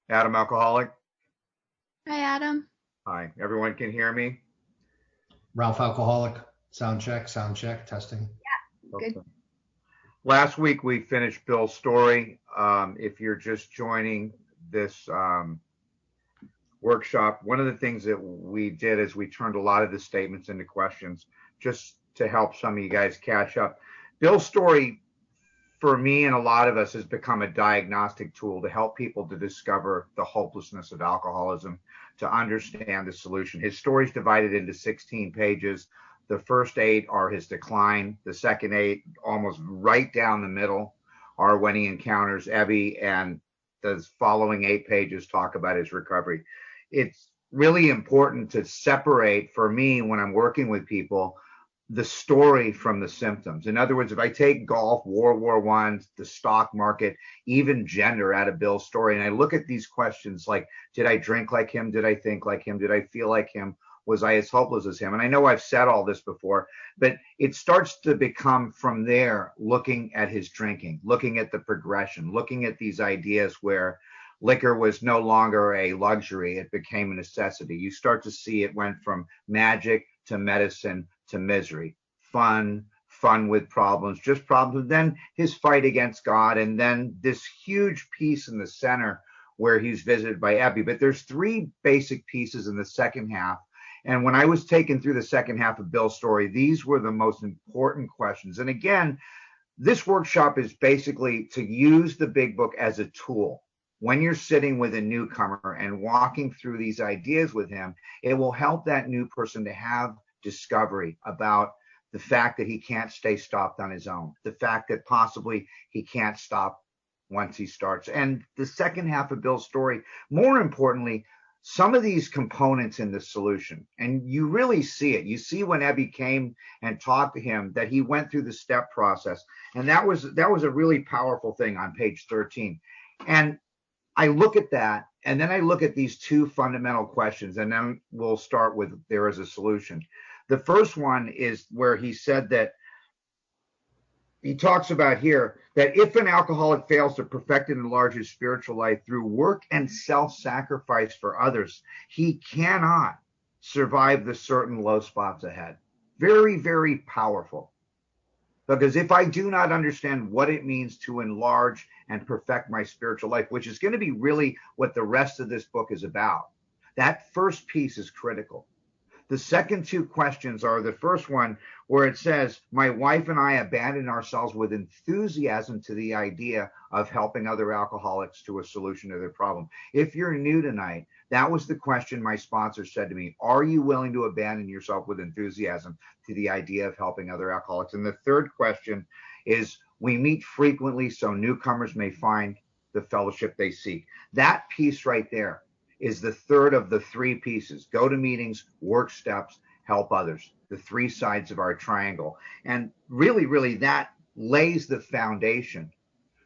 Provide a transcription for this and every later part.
Adam, alcoholic. Hi, Adam. Hi, everyone can hear me? Ralph Alcoholic. Sound check, testing. Good. Okay. Last week we finished Bill's story. If you're just joining this workshop, one of the things that we did is we turned a lot of the statements into questions just to help some of you guys catch up. Bill's story, for me and a lot of us, has become a diagnostic tool to help people to discover the hopelessness of alcoholism, to understand the solution. His story is divided into 16 pages. The first 8 are his decline. The second 8, almost right down the middle, are when he encounters Evie, and the following 8 pages talk about his recovery. It's really important to separate, for me, when I'm working with people, the story from the symptoms. In other words, if I take golf, World War I, the stock market, even gender out of Bill's story, and I look at these questions like, did I drink like him? Did I think like him? Did I feel like him? Was I as hopeless as him? And I know I've said all this before, but it starts to become from there, looking at his drinking, looking at the progression, looking at these ideas where liquor was no longer a luxury, it became a necessity. You start to see it went from magic to medicine to misery, fun with problems, just problems. And then his fight against God, and then this huge piece in the center where he's visited by Ebby. But there's 3 basic pieces in the second half. And when I was taken through the second half of Bill's story, these were the most important questions. And again, this workshop is basically to use the big book as a tool. When you're sitting with a newcomer and walking through these ideas with him, it will help that new person to have discovery about the fact that he can't stay stopped on his own, the fact that possibly he can't stop once he starts. And the second half of Bill's story, more importantly, some of these components in the solution, and you really see it. You see when Ebby came and talked to him that he went through the step process, and that was a really powerful thing on page 13. And I look at that, and then I look at these 2 fundamental questions, and then we'll start with there is a solution. The first one is where he said that he talks about here that if an alcoholic fails to perfect and enlarge his spiritual life through work and self-sacrifice for others, he cannot survive the certain low spots ahead. Very, very powerful. Because if I do not understand what it means to enlarge and perfect my spiritual life, which is going to be really what the rest of this book is about, that first piece is critical. The second 2 questions are the first one where it says, my wife and I abandoned ourselves with enthusiasm to the idea of helping other alcoholics to a solution to their problem. If you're new tonight, that was the question my sponsor said to me. Are you willing to abandon yourself with enthusiasm to the idea of helping other alcoholics? And the third question is, we meet frequently so newcomers may find the fellowship they seek. That piece right there is the third of the 3 pieces. Go to meetings, work steps, help others, the 3 sides of our triangle. And really, really, that lays the foundation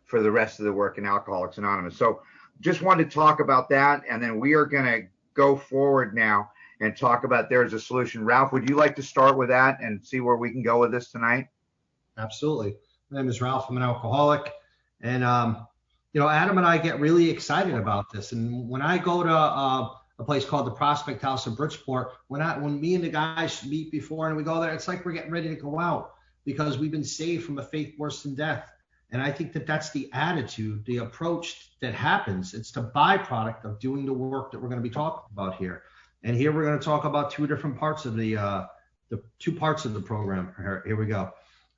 for the rest of the work in Alcoholics Anonymous. So just wanted to talk about that, and then we are going to go forward now and talk about there's a solution. Ralph, would you like to start with that and see where we can go with this tonight? Absolutely. My name is Ralph. I'm an alcoholic. And, Adam and I get really excited about this. And when I go to a place called the Prospect House in Bridgeport, when me and the guys meet before and we go there, it's like we're getting ready to go out because we've been saved from a faith worse than death. And I think that that's the attitude, the approach that happens. It's the byproduct of doing the work that we're going to be talking about here. And here we're going to talk about 2 different parts of the 2 parts of the program. Here we go.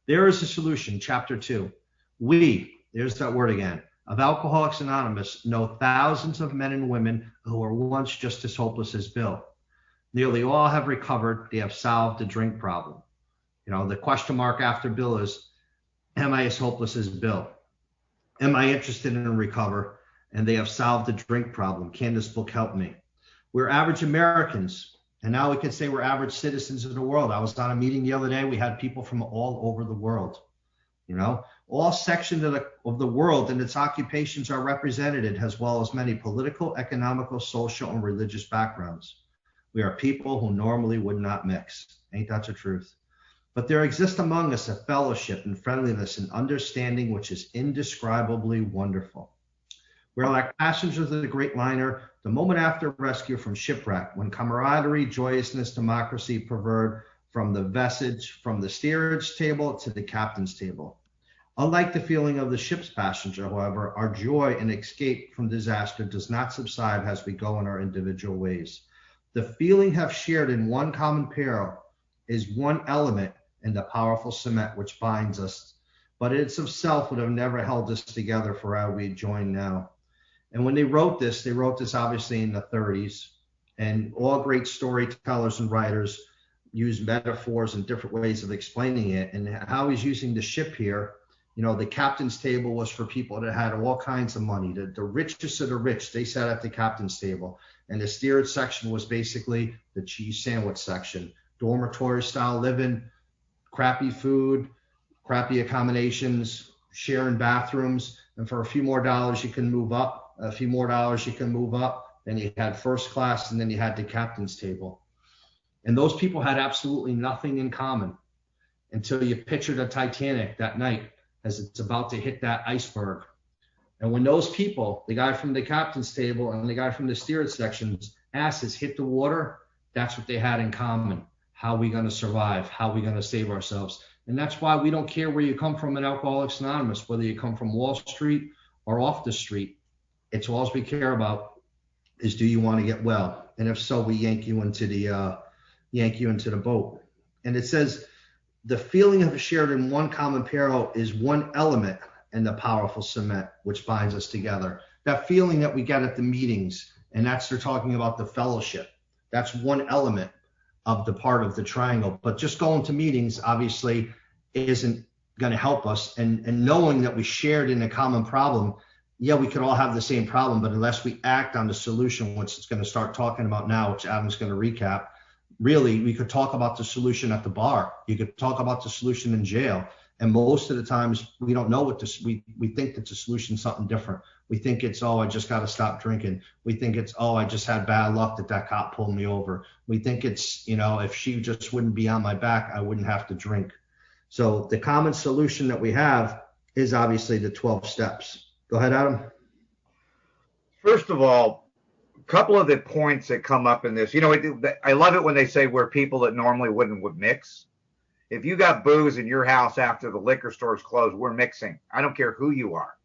There is a solution, chapter 2. We, there's that word again, of Alcoholics Anonymous know thousands of men and women who were once just as hopeless as Bill. Nearly all have recovered. They have solved the drink problem. The question mark after Bill is, am I as hopeless as Bill? Am I interested in recover? And they have solved the drink problem. Can this book help me? We're average Americans, and now we can say we're average citizens of the world. I was on a meeting the other day. We had people from all over the world. All sections of the world and its occupations are represented, as well as many political, economical, social, and religious backgrounds. We are people who normally would not mix. Ain't that the truth? But there exists among us a fellowship and friendliness and understanding which is indescribably wonderful. We're like passengers of the great liner, the moment after rescue from shipwreck, when camaraderie, joyousness, democracy prevailed from the vestige, from the steerage table to the captain's table. Unlike the feeling of the ship's passenger, however, our joy in escape from disaster does not subside as we go in our individual ways. The feeling have shared in one common peril is one element in the powerful cement which binds us, but it's of self would have never held us together for how we join now. And when they wrote this obviously in the 30s, and all great storytellers and writers use metaphors and different ways of explaining it. And how he's using the ship here, the captain's table was for people that had all kinds of money. The richest of the rich, they sat at the captain's table. And the steerage section was basically the cheese sandwich section, dormitory style living, crappy food, crappy accommodations, sharing bathrooms. And for a few more dollars, you can move up. A few more dollars, you can move up. Then you had first class, and then you had the captain's table. And those people had absolutely nothing in common until you picture the Titanic that night as it's about to hit that iceberg. And when those people, the guy from the captain's table and the guy from the steerage sections, asses hit the water, that's what they had in common. How are we going to survive? How are we going to save ourselves? And that's why we don't care where you come from in Alcoholics Anonymous, whether you come from Wall Street or off the street. It's all we care about is, do you want to get well? And if so, we yank you into the boat. And it says, the feeling of shared in one common peril is one element in the powerful cement which binds us together. That feeling that we get at the meetings, and they're talking about the fellowship. That's one element of the part of the triangle. But just going to meetings obviously isn't going to help us. And knowing that we shared in a common problem, yeah, we could all have the same problem, but unless we act on the solution, which it's going to start talking about now, which Adam's going to recap, really, we could talk about the solution at the bar. You could talk about the solution in jail. And most of the times we don't know what this, we think that the solution is something different. We think it's, I just got to stop drinking. We think it's, I just had bad luck that cop pulled me over. We think it's, if she just wouldn't be on my back, I wouldn't have to drink. So the common solution that we have is obviously the 12 steps. Go ahead, Adam. First of all, a couple of the points that come up in this, I love it when they say we're people that normally would mix. If you got booze in your house after the liquor store's closed, we're mixing. I don't care who you are.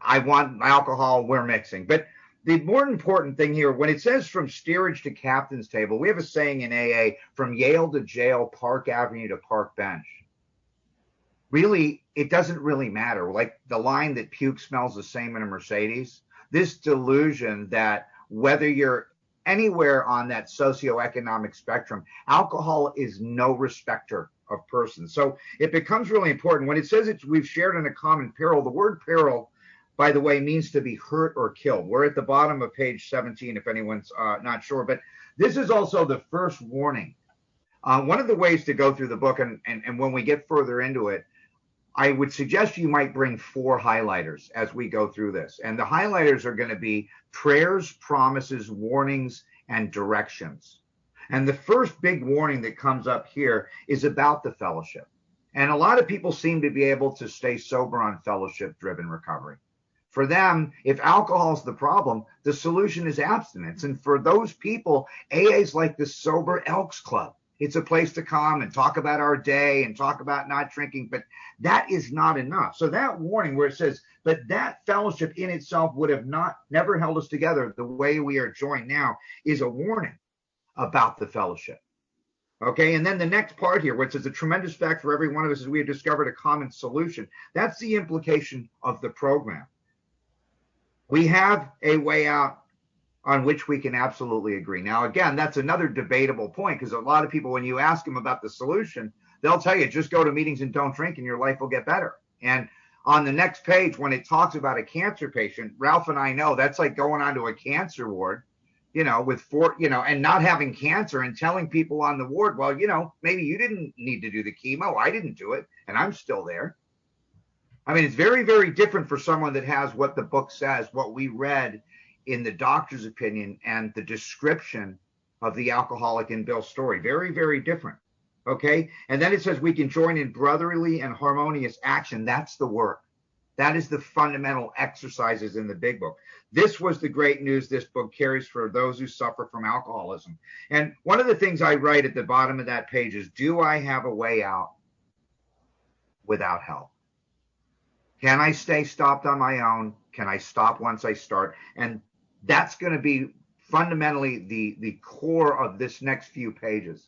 I want alcohol, we're mixing. But the more important thing here, when it says from steerage to captain's table, we have a saying in AA, from Yale to jail, Park Avenue to park bench. Really, it doesn't really matter. Like the line that puke smells the same in a Mercedes, this delusion that whether you're anywhere on that socioeconomic spectrum, alcohol is no respecter of persons. So it becomes really important. When it says we've shared in a common peril, the word peril, by the way, means to be hurt or killed. We're at the bottom of page 17, if anyone's not sure. But this is also the first warning. One of the ways to go through the book, and when we get further into it, I would suggest you might bring 4 highlighters as we go through this. And the highlighters are going to be prayers, promises, warnings, and directions. And the first big warning that comes up here is about the fellowship. And a lot of people seem to be able to stay sober on fellowship-driven recovery. For them, if alcohol is the problem, the solution is abstinence. And for those people, AA is like the Sober Elks Club. It's a place to come and talk about our day and talk about not drinking, but that is not enough. So that warning where it says, but that fellowship in itself would have never held us together the way we are joined now, is a warning about the fellowship. Okay, and then the next part here, which is a tremendous fact for every one of us, is we have discovered a common solution. That's the implication of the program. We have a way out on which we can absolutely agree. Now, again, that's another debatable point, because a lot of people, when you ask them about the solution, they'll tell you, just go to meetings and don't drink and your life will get better. And on the next page, when it talks about a cancer patient, Ralph and I know that's like going onto a cancer ward, and not having cancer and telling people on the ward, well, maybe you didn't need to do the chemo. I didn't do it, and I'm still there. I mean, it's very, very different for someone that has what the book says, what we read in the doctor's opinion and the description of the alcoholic in Bill's story. Very, very different. Okay. And then it says we can join in brotherly and harmonious action. That's the work. That is the fundamental exercises in the big book. This was the great news this book carries for those who suffer from alcoholism. And one of the things I write at the bottom of that page is, do I have a way out without help? Can I stay stopped on my own? Can I stop once I start? And that's going to be fundamentally the core of this next few pages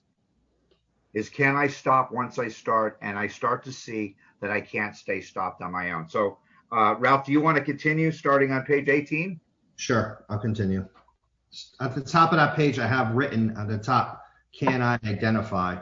is, can I stop once I start? And I start to see that I can't stay stopped on my own. So, Ralph, do you want to continue starting on page 18? Sure, I'll continue. At the top of that page, I have written at the top, can I identify?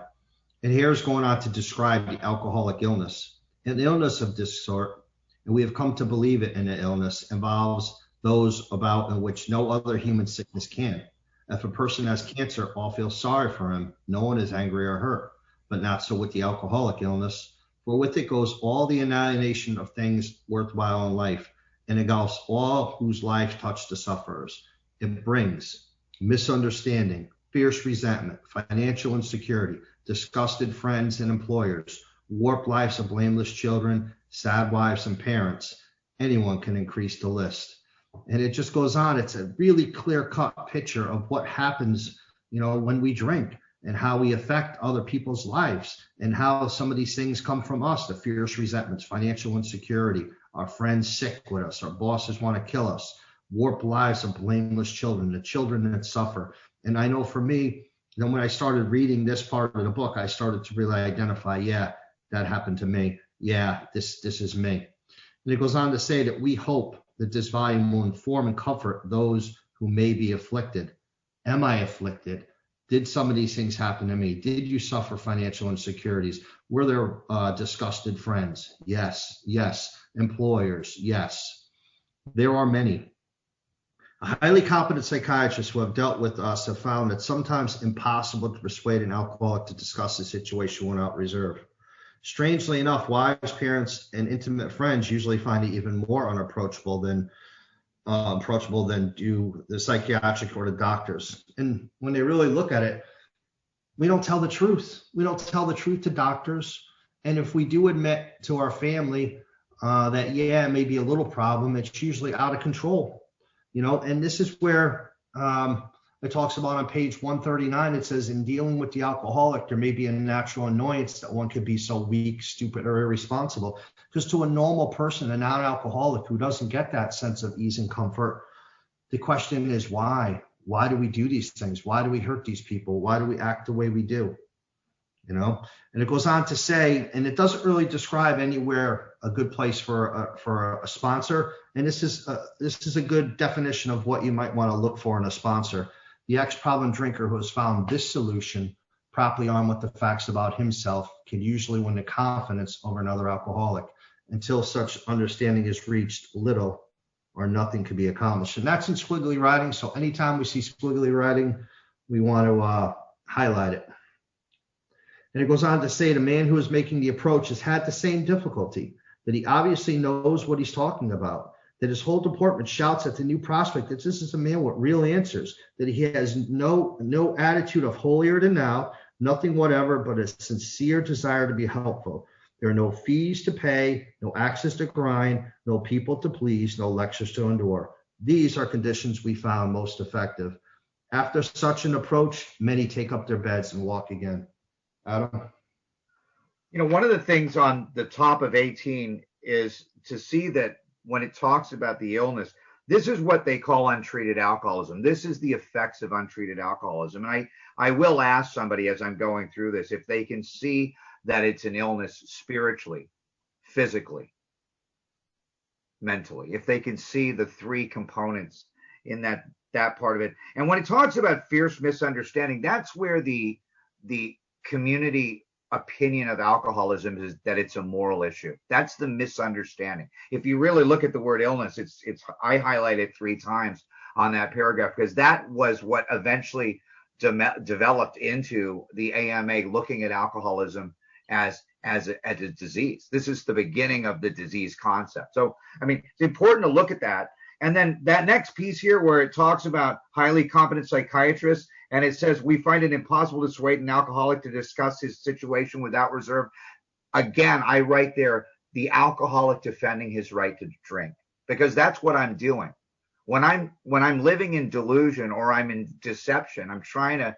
And here's going on to describe the alcoholic illness. An illness of this sort, and we have come to believe it in an illness, involves those about in which no other human sickness can. If a person has cancer, all feel sorry for him. No one is angry or hurt, but not so with the alcoholic illness. For with it goes all the annihilation of things worthwhile in life, and engulfs all whose lives touch the sufferers. It brings misunderstanding, fierce resentment, financial insecurity, disgusted friends and employers, warped lives of blameless children, sad wives and parents. Anyone can increase the list. And it just goes on. It's a really clear-cut picture of what happens, when we drink, and how we affect other people's lives, and how some of these things come from us, the fierce resentments, financial insecurity, our friends sick with us, our bosses want to kill us, warped lives of blameless children, the children that suffer. And I know for me, when I started reading this part of the book, I started to really identify, yeah, that happened to me. Yeah, this is me. And it goes on to say that we hope that this volume will inform and comfort those who may be afflicted. Am I afflicted? Did some of these things happen to me? Did you suffer financial insecurities? Were there disgusted friends? Yes, yes. Employers? Yes. There are many. A highly competent psychiatrists who have dealt with us have found it sometimes impossible to persuade an alcoholic to discuss the situation without reserve. Strangely enough, wives, parents, and intimate friends usually find it even more unapproachable than do the psychiatric or the doctors. And when they really look at it, we don't tell the truth. We don't tell the truth to doctors. And if we do admit to our family that, yeah, it may be a little problem, it's usually out of control. And this is where it talks about on page 139, it says, in dealing with the alcoholic, there may be a natural annoyance that one could be so weak, stupid, or irresponsible. Because to a normal person, a non-alcoholic who doesn't get that sense of ease and comfort, the question is why? Why do we do these things? Why do we hurt these people? Why do we act the way we do? And it goes on to say, and it doesn't really describe anywhere a good place for a sponsor. And this is a good definition of what you might want to look for in a sponsor. The ex-problem drinker who has found this solution, properly armed with the facts about himself, can usually win the confidence over another alcoholic. Until such understanding is reached, little or nothing can be accomplished. And that's in squiggly writing. So anytime we see squiggly writing, we want to highlight it. And it goes on to say the man who is making the approach has had the same difficulty, that he obviously knows what he's talking about, that his whole department shouts at the new prospect that this is a man with real answers, that he has no attitude of holier than thou, nothing whatever, but a sincere desire to be helpful. There are no fees to pay, no axes to grind, no people to please, no lectures to endure. These are conditions we found most effective. After such an approach, many take up their beds and walk again. Adam? One of the things on the top of 18 is to see that when it talks about the illness, this is what they call untreated alcoholism. This is the effects of untreated alcoholism. And I will ask somebody as I'm going through this if they can see that it's an illness spiritually, physically, mentally, if they can see the three components in that part of it. And when it talks about fierce misunderstanding, that's where the community opinion of alcoholism is that it's a moral issue. That's the misunderstanding. If you really look at the word illness, it's I highlight it 3 times on that paragraph because that was what eventually developed into the AMA looking at alcoholism as a disease. This is the beginning of the disease concept. So, it's important to look at that. And then that next piece here where it talks about highly competent psychiatrists, and it says, we find it impossible to persuade an alcoholic to discuss his situation without reserve. Again, I write there, the alcoholic defending his right to drink, because that's what I'm doing. When I'm living in delusion or I'm in deception, I'm trying to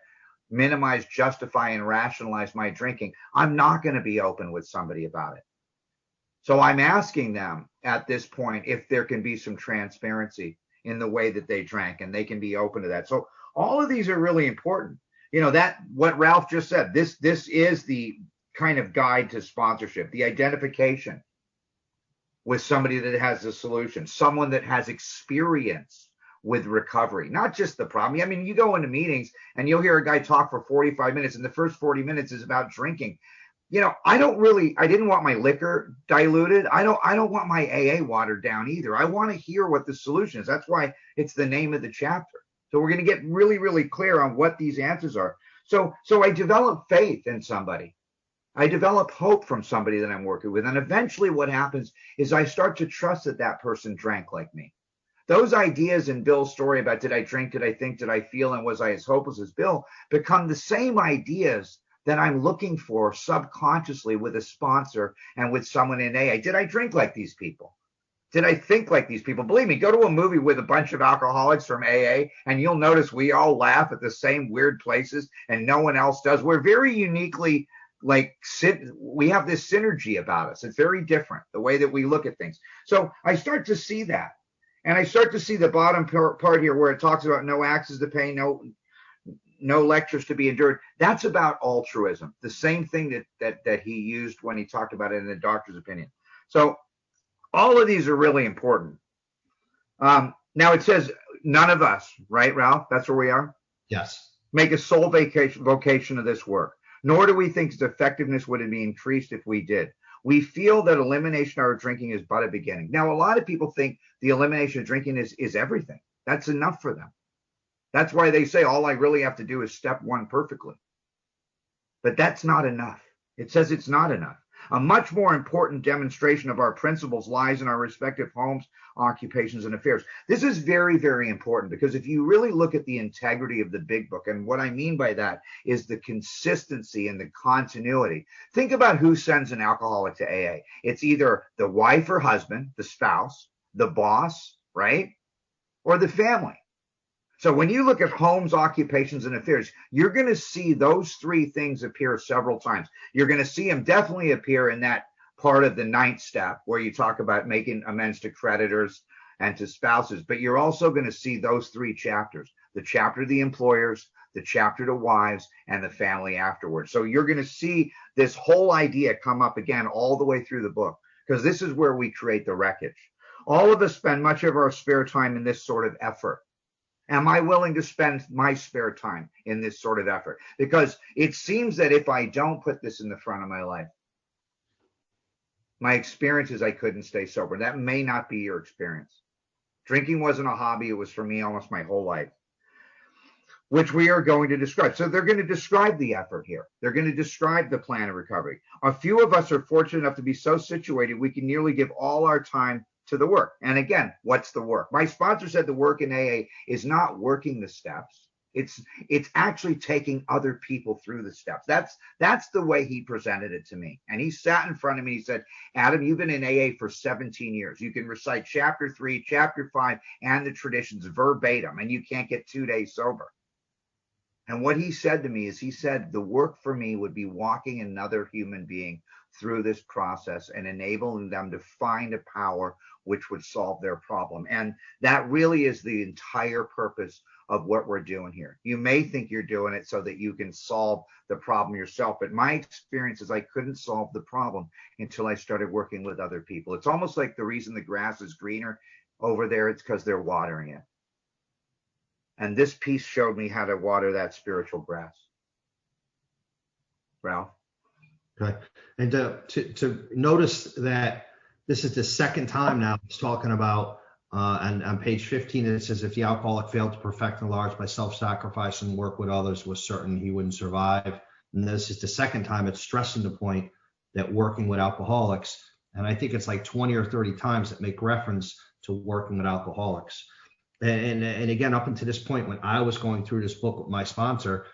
minimize, justify, and rationalize my drinking. I'm not going to be open with somebody about it. So I'm asking them at this point if there can be some transparency in the way that they drank, and they can be open to that. So all of these are really important. That what Ralph just said, this is the kind of guide to sponsorship, the identification with somebody that has a solution, someone that has experience with recovery, not just the problem. I mean, you go into meetings and you'll hear a guy talk for 45 minutes, and the first 40 minutes is about drinking. I didn't want my liquor diluted. I don't want my AA watered down either. I want to hear what the solution is. That's why it's the name of the chapter. So we're going to get really, really clear on what these answers are. So I develop faith in somebody. I develop hope from somebody that I'm working with. And eventually what happens is I start to trust that that person drank like me. Those ideas in Bill's story about did I drink, did I think, did I feel, and was I as hopeless as Bill, become the same ideas that I'm looking for subconsciously with a sponsor and with someone in AA. Did I drink like these people? Did I think like these people? Believe me, go to a movie with a bunch of alcoholics from AA and you'll notice we all laugh at the same weird places and no one else does. We're very uniquely we have this synergy about us. It's very different, the way that we look at things. So I start to see that. And I start to see the bottom part here where it talks about no axes to pay, no lectures to be endured. That's about altruism, the same thing that he used when he talked about it in the doctor's opinion. So all of these are really important. Now it says none of us, right, Ralph? That's where we are? Yes. Make a sole vocation of this work. Nor do we think its effectiveness would be increased if we did. We feel that elimination of our drinking is but a beginning. Now, a lot of people think the elimination of drinking is everything. That's enough for them. That's why they say all I really have to do is step one perfectly. But that's not enough. It says it's not enough. A much more important demonstration of our principles lies in our respective homes, occupations, and affairs. This is very, very important because if you really look at the integrity of the big book, and what I mean by that is the consistency and the continuity. Think about who sends an alcoholic to AA. It's either the wife or husband, the spouse, the boss, right? Or the family. So when you look at homes, occupations, and affairs, you're going to see those three things appear several times. You're going to see them definitely appear in that part of the 9th step where you talk about making amends to creditors and to spouses. But you're also going to see those 3 chapters, the chapter to the employers, the chapter to wives, and the family afterwards. So you're going to see this whole idea come up again all the way through the book, because this is where we create the wreckage. All of us spend much of our spare time in this sort of effort. Am I willing to spend my spare time in this sort of effort? Because it seems that if I don't put this in the front of my life, my experience is I couldn't stay sober. That may not be your experience. Drinking wasn't a hobby. It was for me almost my whole life, which we are going to describe. So they're going to describe the effort here. They're going to describe the plan of recovery. A few of us are fortunate enough to be so situated we can nearly give all our time to the work. And again, what's the work? My sponsor said the work in AA is not working the steps. It's actually taking other people through the steps. That's the way he presented it to me. And he sat in front of me. He said, Adam, you've been in AA for 17 years. You can recite chapter 3, chapter 5, and the traditions verbatim, and you can't get 2 days sober. And what he said to me is, he said, the work for me would be walking another human being through this process and enabling them to find a power which would solve their problem. And that really is the entire purpose of what we're doing here. You may think you're doing it so that you can solve the problem yourself, but my experience is I couldn't solve the problem until I started working with other people. It's almost like the reason the grass is greener over there, it's because they're watering it. And this piece showed me how to water that spiritual grass. Ralph? Okay. And to notice that this is the second time now he's talking about, and on page 15, it says, if the alcoholic failed to perfect and enlarge by self-sacrifice and work with others, was certain he wouldn't survive. And this is the second time it's stressing the point that working with alcoholics, and I think it's like 20 or 30 times that make reference to working with alcoholics. And again, up until this point, when I was going through this book with my sponsor,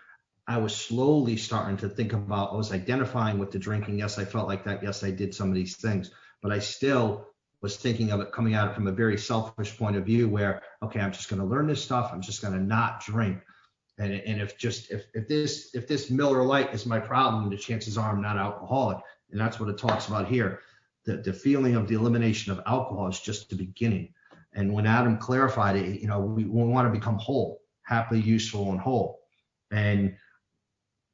I was slowly starting to think about, I was identifying with the drinking. Yes, I felt like that. Yes, I did some of these things. but I still was thinking of it coming at it from a very selfish point of view where, okay, I'm just going to learn this stuff. I'm just going to not drink. And if this Miller Lite is my problem, the chances are I'm not alcoholic. And that's what it talks about here. The feeling of the elimination of alcohol is just the beginning. And when Adam clarified it, we want to become whole, happily, useful, and whole. And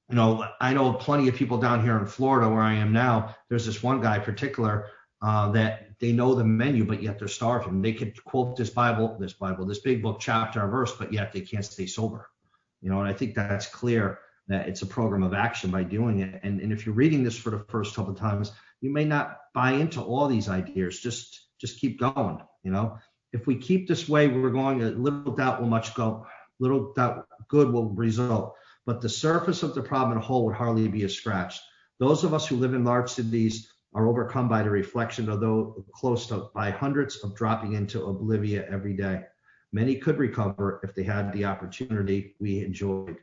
I know plenty of people down here in Florida where I am now. There's this one guy in particular that they know the menu, but yet they're starving. They could quote this big book, chapter and verse, but yet they can't stay sober. And I think that's clear that it's a program of action by doing it. And if you're reading this for the first couple of times, you may not buy into all these ideas. Just keep going. If we keep this way, we're going, a little doubt will much go, little doubt good will result. But the surface of the problem in whole would hardly be scratched. Those of us who live in large cities are overcome by the reflection of those close to by hundreds of dropping into oblivion every day. Many could recover if they had the opportunity we enjoyed.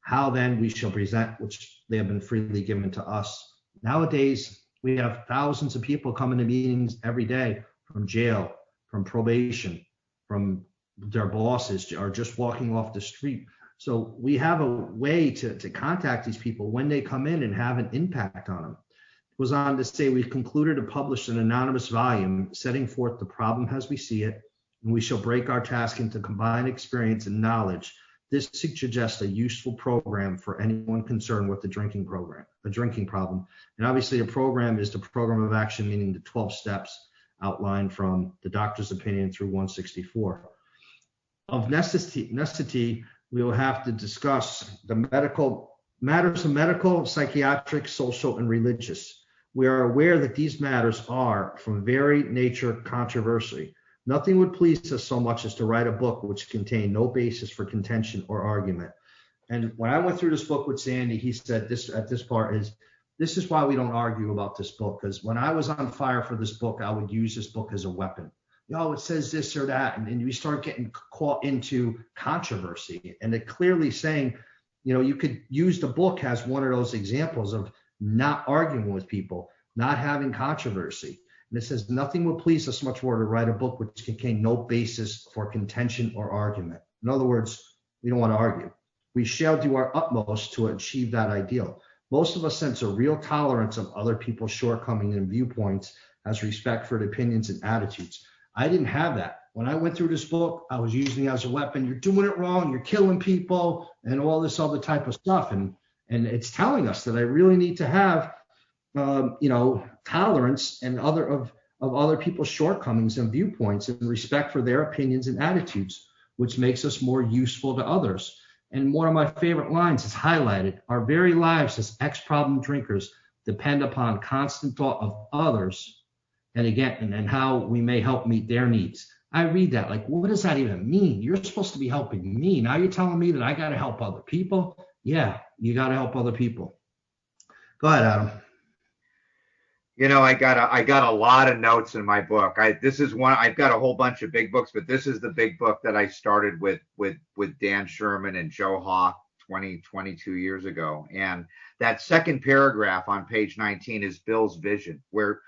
How then we shall present which they have been freely given to us. Nowadays, we have thousands of people coming to meetings every day from jail, from probation, from their bosses, or just walking off the street. So we have a way to contact these people when they come in and have an impact on them. It goes on to say, we've concluded to publish an anonymous volume setting forth the problem as we see it, and we shall break our task into combined experience and knowledge. This suggests a useful program for anyone concerned with the drinking problem. And obviously a program is the program of action, meaning the 12 steps outlined from the doctor's opinion through 164. Of necessity, we will have to discuss the matters of medical, psychiatric, social, and religious. We are aware that these matters are, from very nature, controversy. Nothing would please us so much as to write a book which contained no basis for contention or argument. And when I went through this book with Sandy, he said this at this part this is why we don't argue about this book, because when I was on fire for this book, I would use this book as a weapon. It says this or that, and we start getting caught into controversy. And it clearly saying, you could use the book as one of those examples of not arguing with people, not having controversy. And it says, nothing will please us much more to write a book which contain no basis for contention or argument. In other words, we don't want to argue. We shall do our utmost to achieve that ideal. Most of us sense a real tolerance of other people's shortcomings and viewpoints as respect for their opinions and attitudes. I didn't have that. When I went through this book, I was using it as a weapon. You're doing it wrong. You're killing people and all this other type of stuff. And it's telling us that I really need to have, tolerance and of other people's shortcomings and viewpoints and respect for their opinions and attitudes, which makes us more useful to others. And one of my favorite lines is highlighted. Our very lives as ex-problem drinkers depend upon constant thought of others and how we may help meet their needs. I read that like, what does that even mean? You're supposed to be helping me. Now you're telling me that I got to help other people? Yeah, you got to help other people. Go ahead, Adam. I got a lot of notes in my book. I've got a whole bunch of big books, but this is the big book that I started with Dan Sherman and Joe Hawk 22 years ago. And that second paragraph on page 19 is Bill's vision, where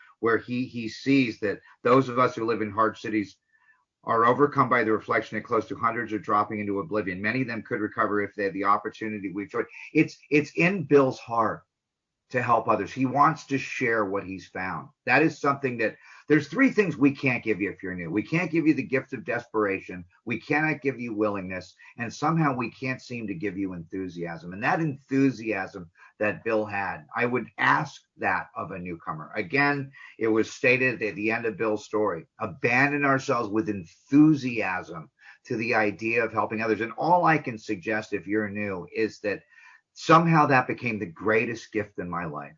he sees that those of us who live in hard cities are overcome by the reflection that close to hundreds are dropping into oblivion. Many of them could recover if they had the opportunity we've tried. It's in Bill's heart to help others. He wants to share what he's found. That is something that there's three things we can't give you if you're new. We can't give you the gift of desperation. We cannot give you willingness. And somehow we can't seem to give you enthusiasm. And that enthusiasm that Bill had, I would ask that of a newcomer. Again, it was stated at the end of Bill's story, abandon ourselves with enthusiasm to the idea of helping others. And all I can suggest if you're new is that somehow that became the greatest gift in my life,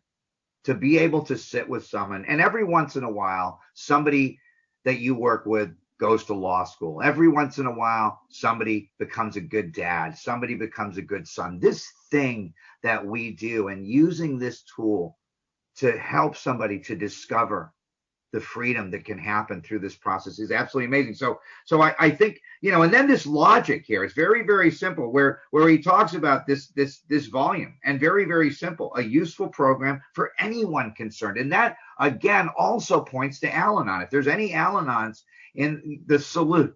to be able to sit with someone. And every once in a while, somebody that you work with goes to law school. Every once in a while, somebody becomes a good dad. Somebody becomes a good son. This thing that we do, and using this tool to help somebody to discover the freedom that can happen through this process is absolutely amazing. So I think, and then this logic here is very, very simple, where he talks about this volume, and very, very simple, a useful program for anyone concerned. And that again also points to Al-Anon. If there's any Al-Anons, in the solution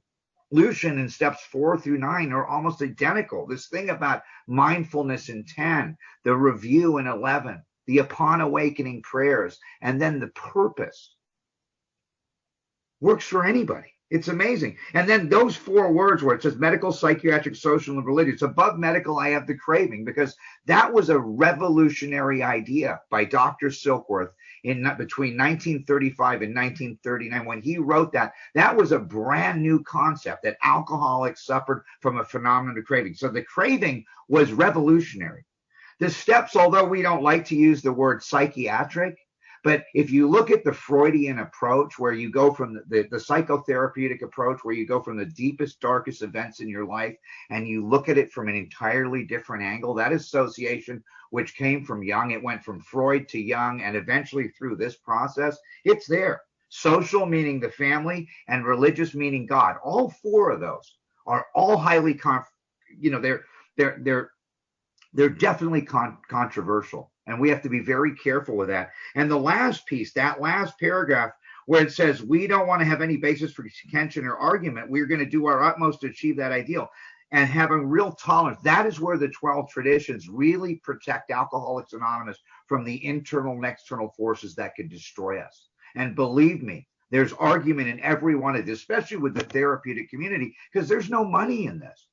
in steps 4 through 9 are almost identical. This thing about mindfulness in 10, the review in 11, the upon awakening prayers, and then the purpose works for anybody. It's amazing. And then those 4 words where it says medical, psychiatric, social, and religious. Above medical, I have the craving, because that was a revolutionary idea by Dr. Silkworth between 1935 and 1939. When he wrote that, that was a brand new concept, that alcoholics suffered from a phenomenon of craving. So the craving was revolutionary. The steps, although we don't like to use the word psychiatric, but if you look at the Freudian approach, where you go from the psychotherapeutic approach, where you go from the deepest, darkest events in your life, and you look at it from an entirely different angle, that association, which came from Jung, it went from Freud to Jung, and eventually through this process, it's there. Social meaning the family, and religious meaning God. All 4 of those are all highly, they're definitely controversial. And we have to be very careful with that. And the last piece, that last paragraph, where it says we don't want to have any basis for contention or argument, we're going to do our utmost to achieve that ideal, and having real tolerance. That is where the 12 traditions really protect Alcoholics Anonymous from the internal and external forces that could destroy us. And believe me, there's argument in every one of this, especially with the therapeutic community, because there's no money in this.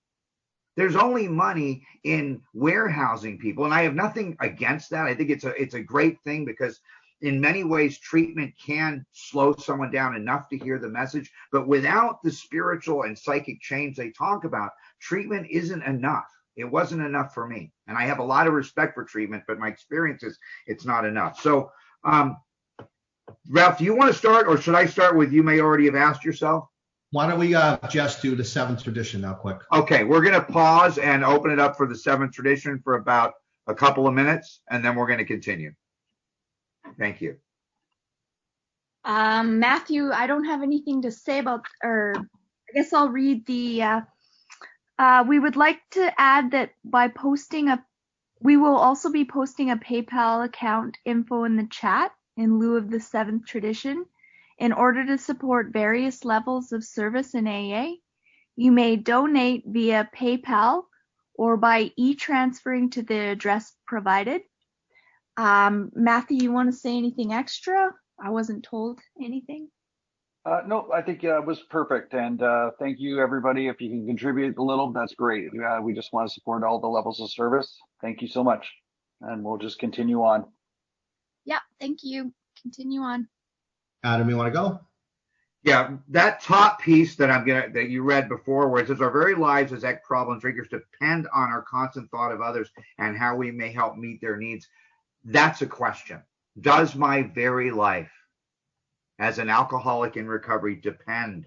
There's only money in warehousing people. And I have nothing against that. I think it's a great thing, because in many ways, treatment can slow someone down enough to hear the message. But without the spiritual and psychic change they talk about, treatment isn't enough. It wasn't enough for me. And I have a lot of respect for treatment, but my experience is it's not enough. So, Ralph, do you want to start, or should I start with you may already have asked yourself? Why don't we just do the 7th tradition now quick? Okay, we're going to pause and open it up for the 7th tradition for about a couple of minutes, and then we're going to continue. Thank you. Matthew, I don't have anything to say about, or I guess I'll read the, we would like to add that we will also be posting a PayPal account info in the chat in lieu of the 7th tradition. In order to support various levels of service in AA, you may donate via PayPal or by e-transferring to the address provided. Matthew, you want to say anything extra? I wasn't told anything. No, I think it was perfect. And thank you, everybody. If you can contribute a little, that's great. We just want to support all the levels of service. Thank you so much. And we'll just continue on. Yeah, thank you. Continue on. Adam, you want to go? Yeah, that top piece that you read before, where it says our very lives as ex-problem drinkers depend on our constant thought of others and how we may help meet their needs. That's a question. Does my very life as an alcoholic in recovery depend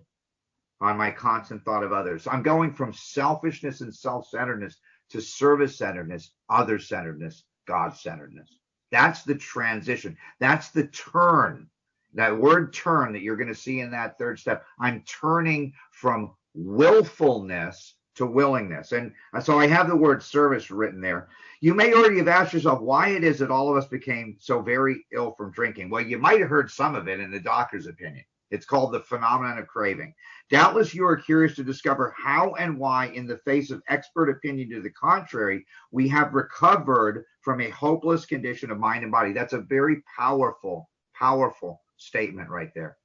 on my constant thought of others? I'm going from selfishness and self-centeredness to service-centeredness, other-centeredness, God-centeredness. That's the transition. That's the turn. That word turn that you're going to see in that 3rd step. I'm turning from willfulness to willingness. And so I have the word service written there. You may already have asked yourself why it is that all of us became so very ill from drinking. Well, you might have heard some of it in the doctor's opinion. It's called the phenomenon of craving. Doubtless you are curious to discover how and why, in the face of expert opinion to the contrary, we have recovered from a hopeless condition of mind and body. That's a very powerful, powerful statement right there.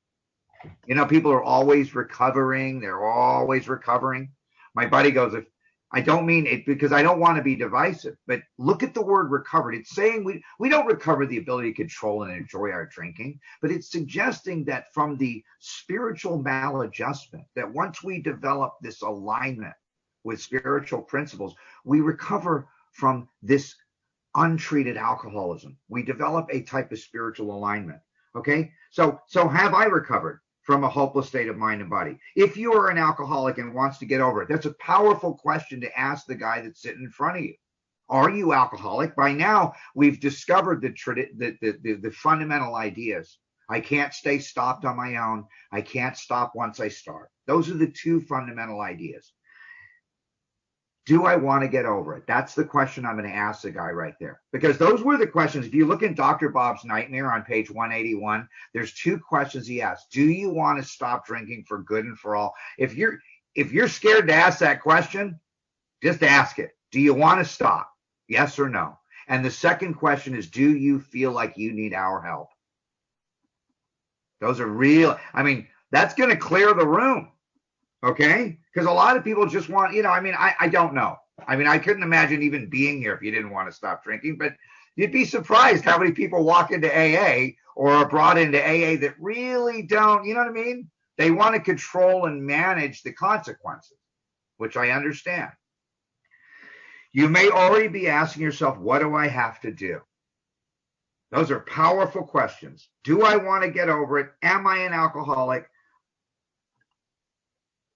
People are always recovering. They're always recovering. My buddy goes, if I don't mean it because I don't want to be divisive, but look at the word recovered. It's saying we don't recover the ability to control and enjoy our drinking, but it's suggesting that from the spiritual maladjustment, that once we develop this alignment with spiritual principles, we recover from this untreated alcoholism. We develop a type of spiritual alignment. Okay, so have I recovered from a hopeless state of mind and body? If you are an alcoholic and wants to get over it, that's a powerful question to ask the guy that's sitting in front of you. Are you alcoholic? By now, we've discovered the fundamental ideas I can't stay stopped on my own. I can't stop once I start. Those are the two fundamental ideas. Do I want to get over it? That's the question I'm going to ask the guy right there. Because those were the questions. If you look in Dr. Bob's Nightmare on page 181, there's two questions he asked. Do you want to stop drinking for good and for all? If you're scared to ask that question, just ask it. Do you want to stop? Yes or no? And the second question is, do you feel like you need our help? Those are real. I mean, that's going to clear the room. Okay? Because a lot of people just want, I don't know. I mean, I couldn't imagine even being here if you didn't want to stop drinking, but you'd be surprised how many people walk into AA or are brought into AA that really don't, you know what I mean? They want to control and manage the consequences, which I understand. You may already be asking yourself, what do I have to do? Those are powerful questions. Do I want to get over it? Am I an alcoholic?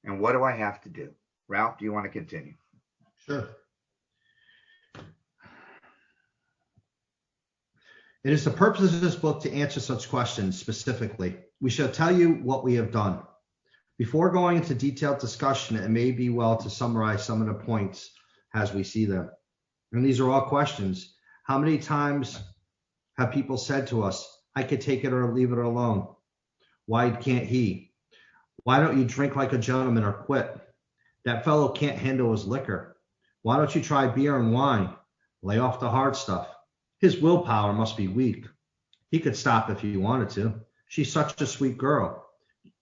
And what do I have to do? Ralph, do you want to continue? Sure. It is the purpose of this book to answer such questions specifically. We shall tell you what we have done. Before going into detailed discussion, it may be well to summarize some of the points as we see them. And these are all questions. How many times have people said to us, I could take it or leave it alone? Why can't he? Why don't you drink like a gentleman or quit? That fellow can't handle his liquor. Why don't you try beer and wine? Lay off the hard stuff. His willpower must be weak. He could stop if he wanted to. She's such a sweet girl.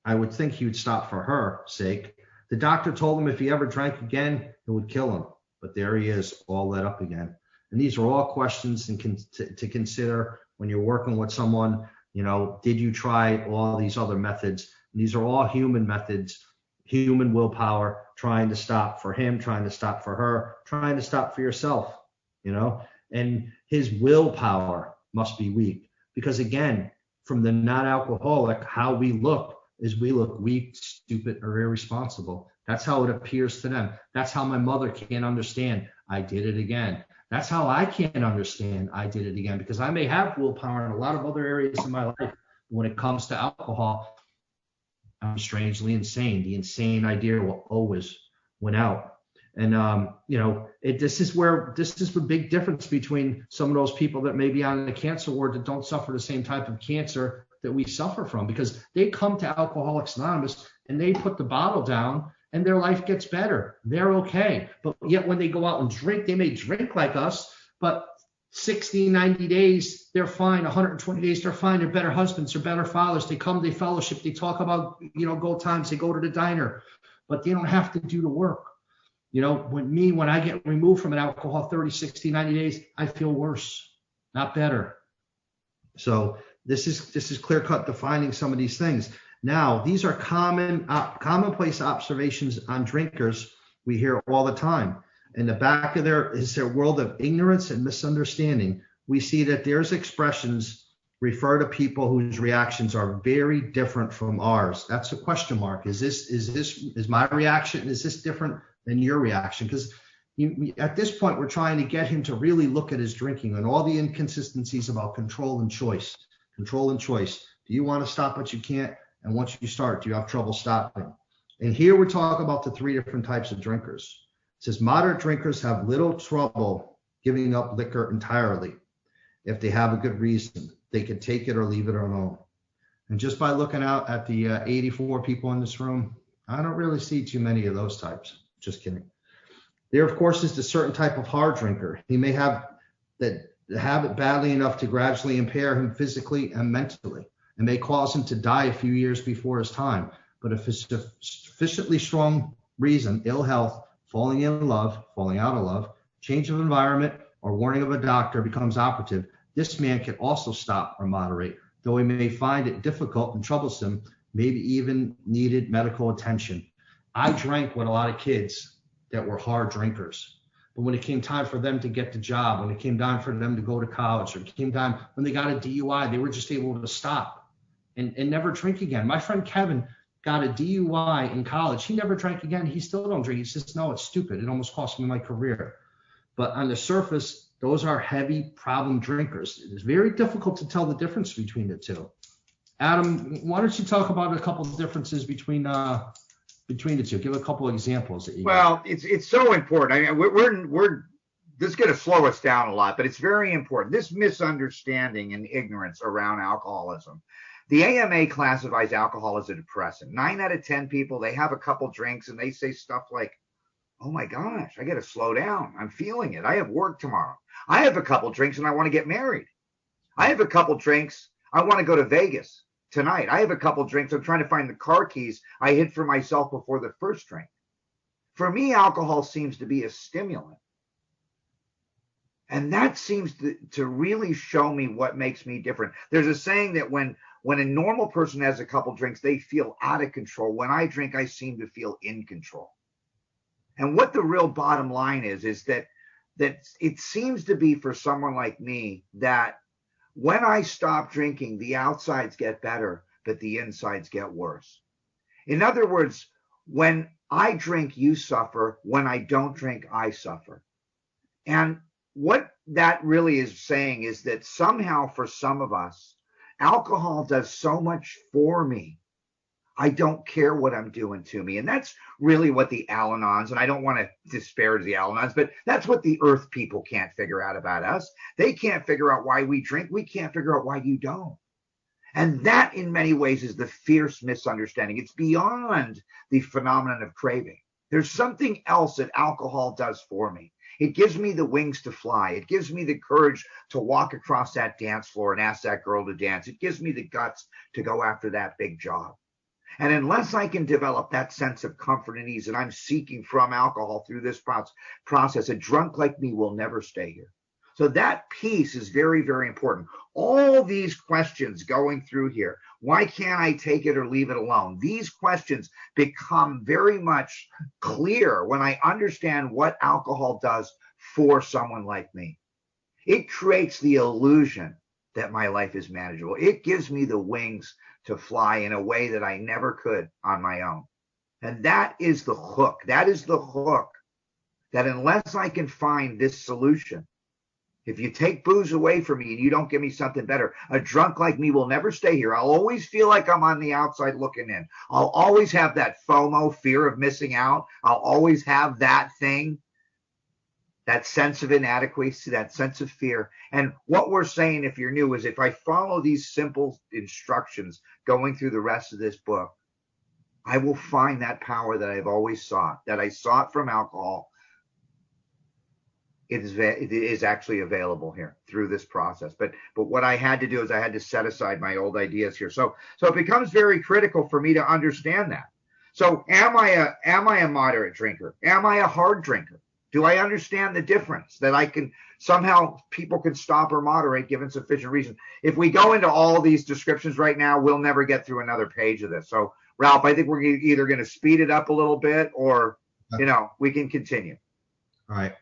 I would think he would stop for her sake. The doctor told him if he ever drank again, it would kill him. But there he is, all let up again. And these are all questions to consider when you're working with someone. Did you try all these other methods? And these are all human methods, human willpower, trying to stop for him, trying to stop for her, trying to stop for yourself, and his willpower must be weak. Because again, from the non-alcoholic, how we look is we look weak, stupid, or irresponsible. That's how it appears to them. That's how my mother can't understand. I did it again. That's how I can't understand. I did it again, because I may have willpower in a lot of other areas in my life. When it comes to alcohol, I'm strangely insane. The insane idea will always win out. And, this is the big difference between some of those people that may be on the cancer ward that don't suffer the same type of cancer that we suffer from, because they come to Alcoholics Anonymous and they put the bottle down and their life gets better. They're okay. But yet when they go out and drink, they may drink like us, but 60, 90 days, they're fine. 120 days, they're fine. They're better husbands. They're better fathers. They come, they fellowship. They talk about, gold times. They go to the diner, but they don't have to do the work. When I get removed from an alcohol 30, 60, 90 days, I feel worse, not better. So this is clear cut defining some of these things. Now, these are commonplace observations on drinkers we hear all the time. In the back of their world of ignorance and misunderstanding, we see that there's expressions refer to people whose reactions are very different from ours. That's a question mark. Is my reaction, is this different than your reaction? Because at this point, we're trying to get him to really look at his drinking and all the inconsistencies about control and choice. Control and choice. Do you want to stop but you can't? And once you start, do you have trouble stopping? And here we talk about the three different types of drinkers. It says moderate drinkers have little trouble giving up liquor entirely. If they have a good reason, they can take it or leave it alone. And just by looking out at the 84 people in this room, I don't really see too many of those types. Just kidding. There, of course, is the certain type of hard drinker. He may have the habit badly enough to gradually impair him physically and mentally, and may cause him to die a few years before his time. But if it's a sufficiently strong reason, ill health, falling in love, falling out of love, change of environment, or warning of a doctor becomes operative, this man can also stop or moderate, though he may find it difficult and troublesome, maybe even needed medical attention. I drank with a lot of kids that were hard drinkers. But when it came time for them to get the job, when it came time for them to go to college, or it came time when they got a DUI, they were just able to stop and never drink again. My friend Kevin got a DUI in college. He never drank again. He still don't drink. He says, no, it's stupid. It almost cost me my career. But on the surface, those are heavy problem drinkers. It is very difficult to tell the difference between the two. Adam, why don't you talk about a couple of differences between the two? Give a couple of examples that you got. Well, it's so important. I mean, we're this is going to slow us down a lot, but it's very important. This misunderstanding and ignorance around alcoholism. The AMA classifies alcohol as a depressant. 9 out of 10 people, they have a couple drinks and they say stuff like, oh my gosh, I got to slow down. I'm feeling it. I have work tomorrow. I have a couple drinks and I want to get married. I have a couple drinks. I want to go to Vegas tonight. I have a couple drinks. I'm trying to find the car keys I hid for myself before the first drink. For me, alcohol seems to be a stimulant. And that seems to really show me what makes me different. There's a saying that when a normal person has a couple drinks, they feel out of control. When I drink, I seem to feel in control. And what the real bottom line is that it seems to be for someone like me that when I stop drinking, the outsides get better, but the insides get worse. In other words, when I drink, you suffer. When I don't drink, I suffer. And what that really is saying is that somehow for some of us, alcohol does so much for me. I don't care what I'm doing to me. And that's really what the Al-Anons, and I don't want to disparage the Al-Anons, but that's what the earth people can't figure out about us. They can't figure out why we drink. We can't figure out why you don't. And that in many ways is the fierce misunderstanding. It's beyond the phenomenon of craving. There's something else that alcohol does for me. It gives me the wings to fly. It gives me the courage to walk across that dance floor and ask that girl to dance. It gives me the guts to go after that big job. And unless I can develop that sense of comfort and ease that I'm seeking from alcohol through this process, a drunk like me will never stay here. So that piece is very, very important. All these questions going through here, why can't I take it or leave it alone? These questions become very much clear when I understand what alcohol does for someone like me. It creates the illusion that my life is manageable. It gives me the wings to fly in a way that I never could on my own. And that is the hook. That is the hook that unless I can find this solution, if you take booze away from me and you don't give me something better, a drunk like me will never stay here. I'll always feel like I'm on the outside looking in. I'll always have that FOMO, fear of missing out. I'll always have that thing, that sense of inadequacy, that sense of fear. And what we're saying, if you're new, is if I follow these simple instructions going through the rest of this book, I will find that power that I've always sought, that I sought from alcohol. It is actually available here through this process. But what I had to do is I had to set aside my old ideas here. So it becomes very critical for me to understand that. So am I a moderate drinker? Am I a hard drinker? Do I understand the difference that I can somehow people can stop or moderate given sufficient reason? If we go into all these descriptions right now, we'll never get through another page of this. So Ralph, I think we're either going to speed it up a little bit or, we can continue. All right.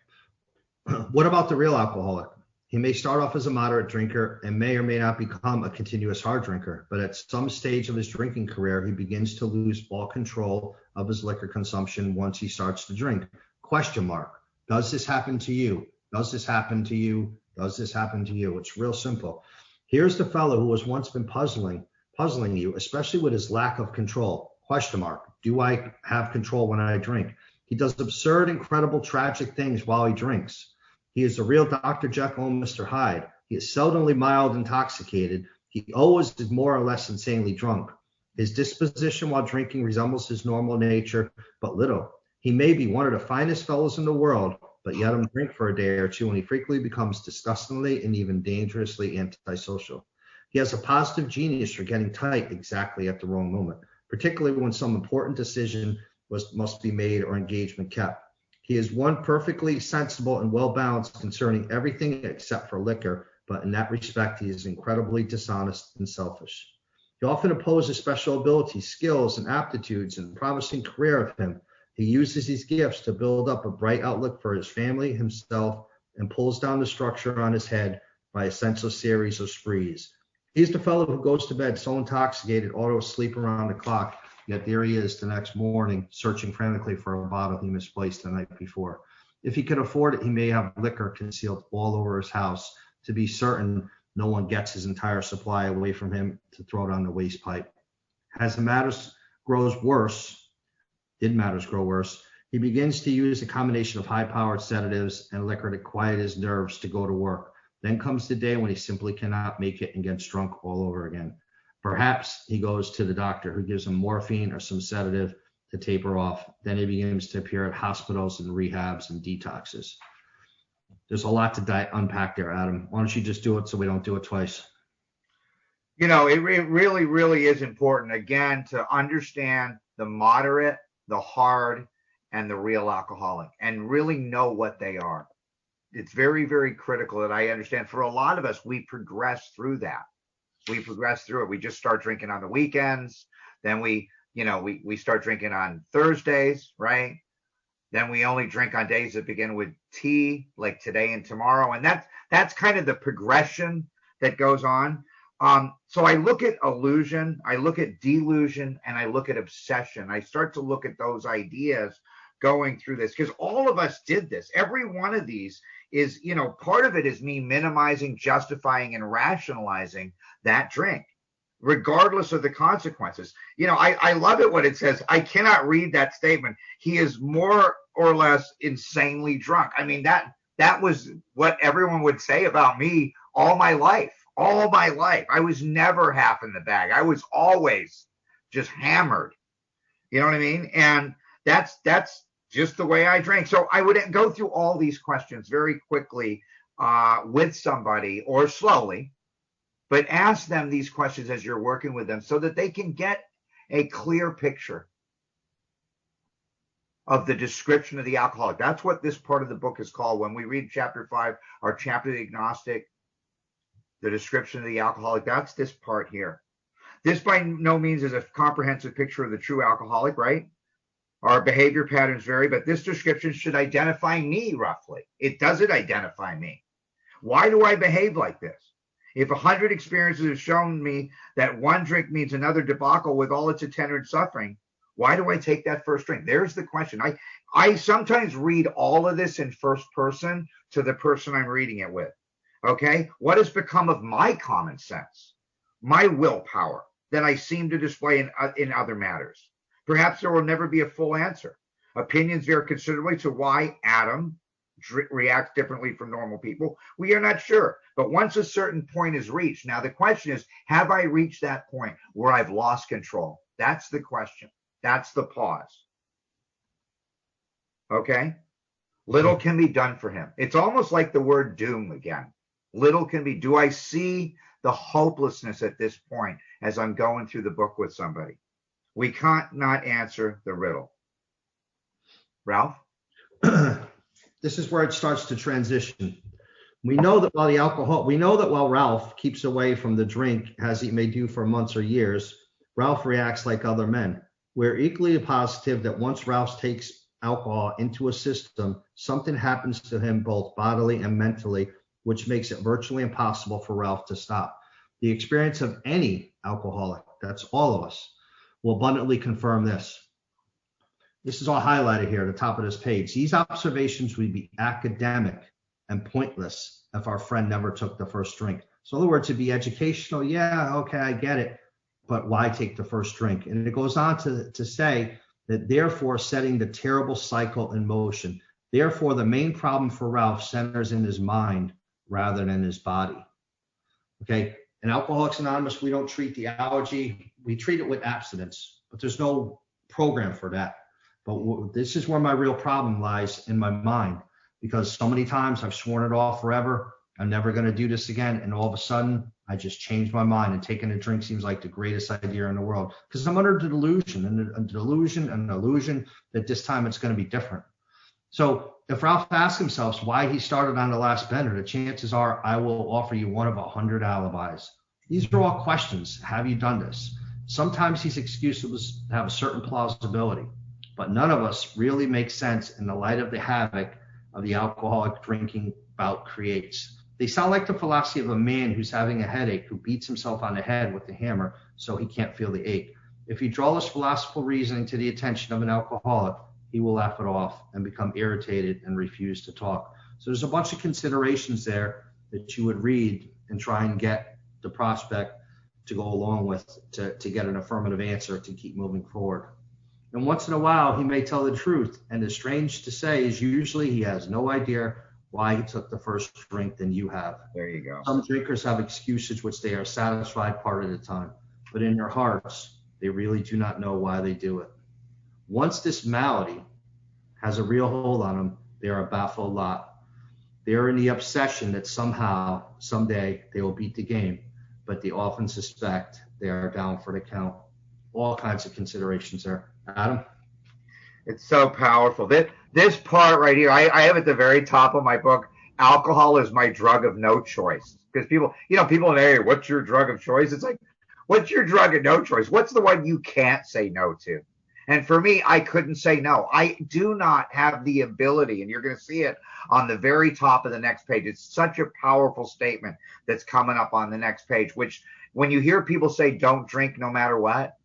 What about the real alcoholic? He may start off as a moderate drinker and may or may not become a continuous hard drinker, but at some stage of his drinking career, he begins to lose all control of his liquor consumption once he starts to drink. Question mark. Does this happen to you? Does this happen to you? Does this happen to you? It's real simple. Here's the fellow who has once been puzzling you, especially with his lack of control. Question mark. Do I have control when I drink? He does absurd, incredible, tragic things while he drinks. He is the real Dr. Jekyll and Mr. Hyde. He is seldomly mild intoxicated. He always is more or less insanely drunk. His disposition while drinking resembles his normal nature, but little. He may be one of the finest fellows in the world, but you let him drink for a day or two and he frequently becomes disgustingly and even dangerously antisocial. He has a positive genius for getting tight exactly at the wrong moment, particularly when some important decision must be made or engagement kept. He is one perfectly sensible and well-balanced concerning everything except for liquor, but in that respect, he is incredibly dishonest and selfish. He often opposes special abilities, skills, and aptitudes and promising career of him. He uses these gifts to build up a bright outlook for his family, himself, and pulls down the structure on his head by a senseless series of sprees. He's the fellow who goes to bed so intoxicated, ought to sleep around the clock, yet there he is the next morning, searching frantically for a bottle he misplaced the night before. If he could afford it, he may have liquor concealed all over his house to be certain No one gets his entire supply away from him to throw it on the waste pipe. As the matters grows worse, did matters grow worse, he begins to use a combination of high-powered sedatives and liquor to quiet his nerves to go to work. Then comes the day when he simply cannot make it and gets drunk all over again. Perhaps he goes to the doctor who gives him morphine or some sedative to taper off. Then he begins to appear at hospitals and rehabs and detoxes. There's a lot to unpack there, Adam. Why don't you just do it so we don't do it twice? You know, it really, really is important, again, to understand the moderate, the hard, and the real alcoholic, and really know what they are. It's very, very critical that I understand. For a lot of us, we progress through that. We progress through it. We just start drinking on the weekends. Then we start drinking on Thursdays, right? Then we only drink on days that begin with T, like today and tomorrow. And that's kind of the progression that goes on. So I look at illusion, I look at delusion, and I look at obsession. I start to look at those ideas going through this, because all of us did this. Every one of these is, part of it is me minimizing, justifying, and rationalizing that drink, regardless of the consequences. I love it when it says, I cannot read that statement. He is more or less insanely drunk. I mean, that was what everyone would say about me all my life. All my life. I was never half in the bag. I was always just hammered. You know what I mean? And that's just the way I drank. So I would go through all these questions very quickly with somebody, or slowly, but ask them these questions as you're working with them so that they can get a clear picture of the description of the alcoholic. That's what this part of the book is called. When we read chapter 5, our chapter of the agnostic, the description of the alcoholic, that's this part here. This by no means is a comprehensive picture of the true alcoholic, right? Our behavior patterns vary, but this description should identify me roughly. It doesn't identify me. Why do I behave like this? If 100 experiences have shown me that one drink means another debacle with all its attendant suffering, why do I take that first drink? There's the question. I sometimes read all of this in first person to the person I'm reading it with. Okay? What has become of my common sense, my willpower that I seem to display in other matters? Perhaps there will never be a full answer. Opinions vary considerably to why Adam reacts differently from normal people. We are not sure. But once a certain point is reached, now the question is, have I reached that point where I've lost control? That's the question. That's the pause. Okay? Little can be done for him. It's almost like the word doom again. Little can be. Do I see the hopelessness at this point as I'm going through the book with somebody? We can't not answer the riddle. Ralph? This is where it starts to transition. We know that while Ralph keeps away from the drink, as he may do for months or years, Ralph reacts like other men. We're equally positive that once Ralph takes alcohol into a system, something happens to him both bodily and mentally, which makes it virtually impossible for Ralph to stop. The experience of any alcoholic, that's all of us, will abundantly confirm this. This is all highlighted here at the top of this page. These observations would be academic and pointless if our friend never took the first drink. So in other words, it'd be educational. Yeah, okay, I get it. But why take the first drink? And it goes on to say that therefore setting the terrible cycle in motion. Therefore, the main problem for Ralph centers in his mind rather than his body. Okay, in Alcoholics Anonymous, we don't treat the allergy. We treat it with abstinence, but there's no program for that. But this is where my real problem lies, in my mind, because so many times I've sworn it off forever. I'm never going to do this again. And all of a sudden, I just changed my mind, and taking a drink seems like the greatest idea in the world, because I'm under the delusion and an illusion that this time it's going to be different. So if Ralph asks himself why he started on the last bender, the chances are I will offer you one of 100 alibis. These are all questions. Have you done this? Sometimes these excuses have a certain plausibility, but none of us really make sense in the light of the havoc of the alcoholic drinking bout creates. They sound like the philosophy of a man who's having a headache who beats himself on the head with a hammer so he can't feel the ache. If you draw this philosophical reasoning to the attention of an alcoholic, he will laugh it off and become irritated and refuse to talk. So there's a bunch of considerations there that you would read and try and get the prospect to go along with to get an affirmative answer to keep moving forward. And once in a while, he may tell the truth. And as strange to say is usually he has no idea why he took the first drink than you have. There you go. Some drinkers have excuses which they are satisfied part of the time, but in their hearts, they really do not know why they do it. Once this malady has a real hold on them, they are a baffled lot. They are in the obsession that somehow, someday, they will beat the game, but they often suspect they are down for the count. All kinds of considerations there. Adam? It's so powerful. This part right here, I have at the very top of my book, alcohol is my drug of no choice. Because people in the area, what's your drug of choice? It's like, what's your drug of no choice? What's the one you can't say no to? And for me, I couldn't say no. I do not have the ability, and you're going to see it on the very top of the next page. It's such a powerful statement that's coming up on the next page, which when you hear people say don't drink no matter what,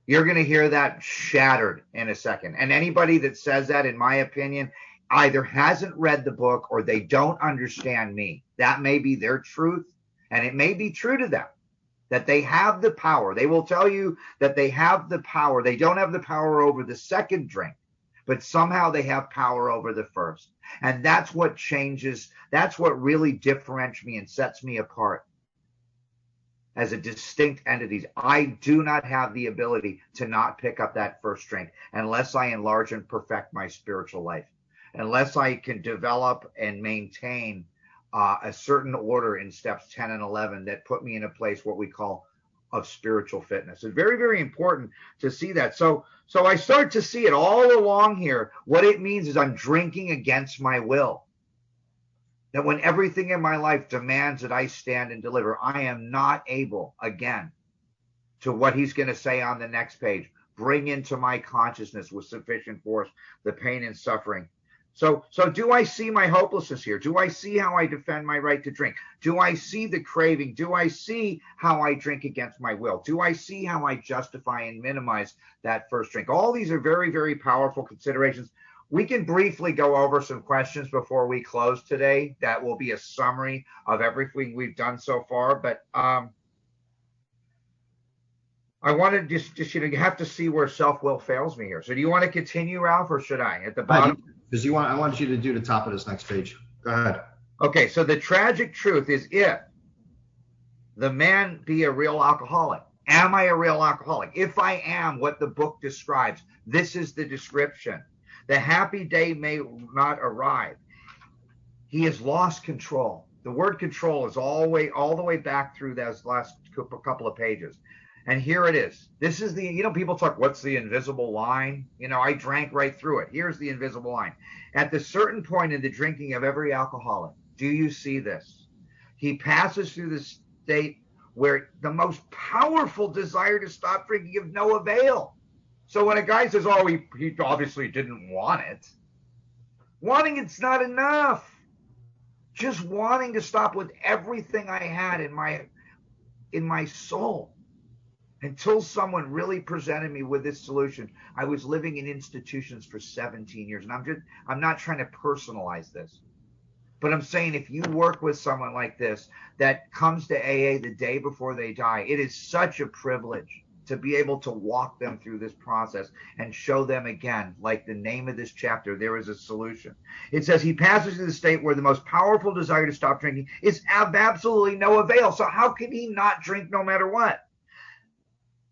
you're going to hear that shattered in a second. And anybody that says that, in my opinion, either hasn't read the book or they don't understand me. That may be their truth, and it may be true to them, that they have the power. They will tell you that they have the power. They don't have the power over the second drink, but somehow they have power over the first. And that's what changes. That's what really differentiates me and sets me apart as a distinct entity. I do not have the ability to not pick up that first drink unless I enlarge and perfect my spiritual life, unless I can develop and maintain a certain order in steps 10 and 11 that put me in a place what we call of spiritual fitness. It's very, very important to see that. So I start to see it all along here. What it means is I'm drinking against my will. That when everything in my life demands that I stand and deliver, I am not able, again, to what he's going to say on the next page, bring into my consciousness with sufficient force the pain and suffering. So do I see my hopelessness here? Do I see how I defend my right to drink? Do I see the craving? Do I see how I drink against my will? Do I see how I justify and minimize that first drink? All these are very, very powerful considerations. We can briefly go over some questions before we close today. That will be a summary of everything we've done so far. But I want to just you have to see where self-will fails me here. So do you want to continue, Ralph, or should I? At the bottom? Because I want you to do the top of this next page. Go ahead. Okay, so the tragic truth is if the man be a real alcoholic. Am I a real alcoholic? If I am what the book describes, this is the description. The happy day may not arrive. He has lost control. The word control is all the way back through those last couple of pages. And here it is. This is the, people talk, what's the invisible line? I drank right through it. Here's the invisible line. At the certain point in the drinking of every alcoholic, do you see this? He passes through the state where the most powerful desire to stop drinking of no avail. So when a guy says, oh, he obviously didn't want it, wanting it's not enough. Just wanting to stop with everything I had in my soul. Until someone really presented me with this solution. I was living in institutions for 17 years. And I'm not trying to personalize this. But I'm saying if you work with someone like this that comes to AA the day before they die, it is such a privilege to be able to walk them through this process and show them again, like the name of this chapter, there is a solution. It says he passes through the state where the most powerful desire to stop drinking is of absolutely no avail. So how can he not drink no matter what?